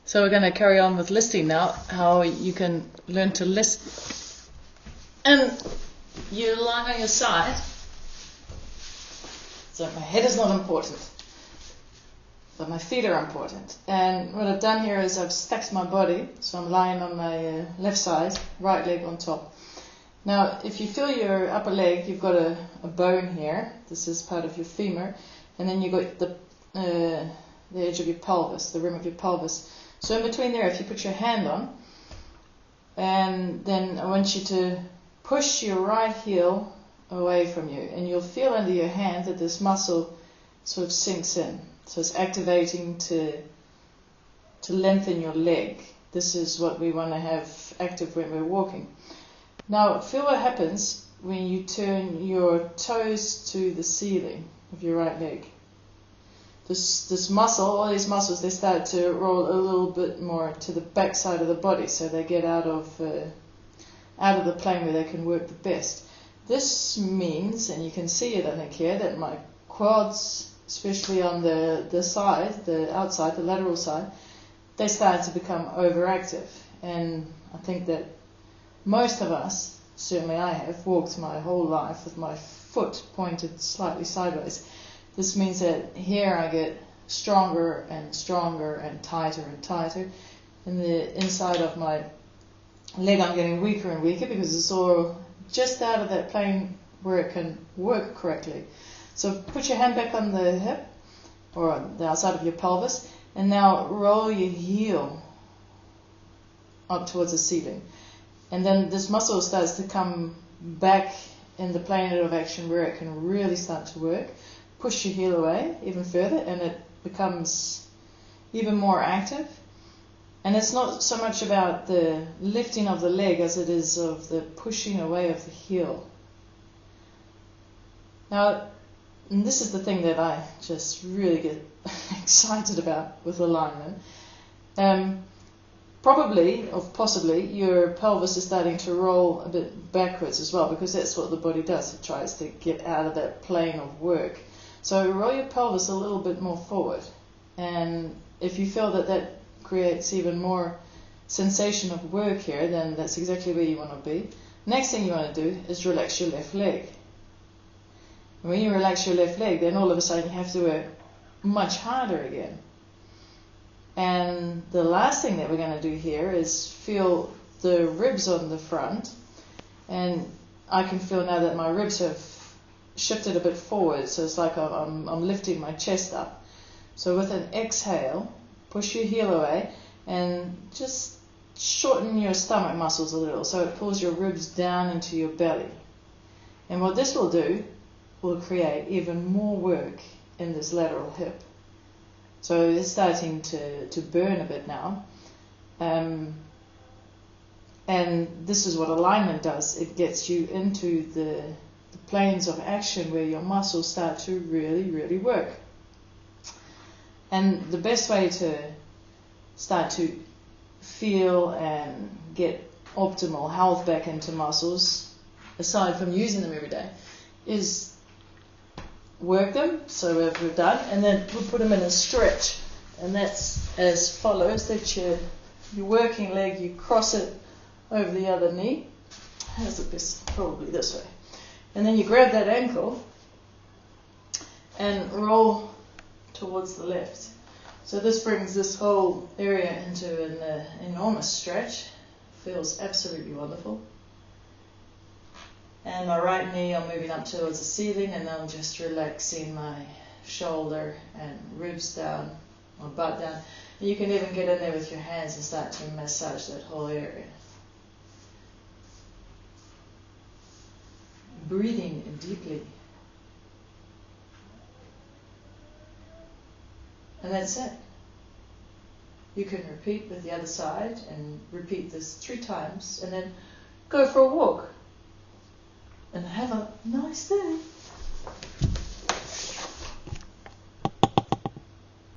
So we're going to carry on with listing now, how you can learn to list. And you lie on your side. So my head is not important, but my feet are important. And what I've done here is I've stacked my body, so I'm lying on my left side, right leg on top. Now, if you feel your upper leg, you've got a bone here. This is part of your femur, and then you've got the edge of your pelvis, the rim of your pelvis. So in between there, if you put your hand on, and then I want you to push your right heel away from you, and you'll feel under your hand that this muscle sort of sinks in. So it's activating to lengthen your leg. This is what we want to have active when we're walking. Now feel what happens when you turn your toes to the ceiling of your right leg. This muscle, all these muscles, they start to roll a little bit more to the back side of the body, so they get out of the plane where they can work the best. This means, and you can see it I think here, that my quads, especially on the side, the outside, the lateral side, they start to become overactive. And I think that most of us, certainly I have, walked my whole life with my foot pointed slightly sideways. This means that here I get stronger and stronger and tighter. In the inside of my leg I'm getting weaker and weaker because it's all just out of that plane where it can work correctly. So put your hand back on the hip or on the outside of your pelvis, and now roll your heel up towards the ceiling. And then this muscle starts to come back in the plane of action where it can really start to work. Push your heel away even further, and it becomes even more active. And it's not so much about the lifting of the leg as it is of the pushing away of the heel. Now, and this is the thing that I just really get excited about with alignment. Probably, or possibly, your pelvis is starting to roll a bit backwards as well, because that's what the body does. It tries to get out of that plane of work. So roll your pelvis a little bit more forward. And if you feel that creates even more sensation of work here, then that's exactly where you want to be. Next thing you want to do is relax your left leg. When you relax your left leg, then all of a sudden you have to work much harder again. And the last thing that we're going to do here is feel the ribs on the front. And I can feel now that my ribs have shifted a bit forward, so it's like I'm lifting my chest up. So with an exhale, push your heel away and just shorten your stomach muscles a little, so it pulls your ribs down into your belly. And what this will do will create even more work in this lateral hip. So it's starting to burn a bit now. And this is what alignment does. It gets you into the planes of action where your muscles start to really work. And the best way to start to feel and get optimal health back into muscles, aside from using them every day, is work them. So we're done, and then we'll put them in a stretch, and that's as follows: that your working leg, you cross it over the other knee. How's it best? Probably this way. And then you grab that ankle and roll towards the left. So this brings this whole area into an enormous stretch. Feels absolutely wonderful. And my right knee, I'm moving up towards the ceiling, and I'm just relaxing my shoulder and ribs down, my butt down. And you can even get in there with your hands and start to massage that whole area. Breathing deeply. And that's it. You can repeat with the other side and repeat this 3 times, and then go for a walk. And have a nice day.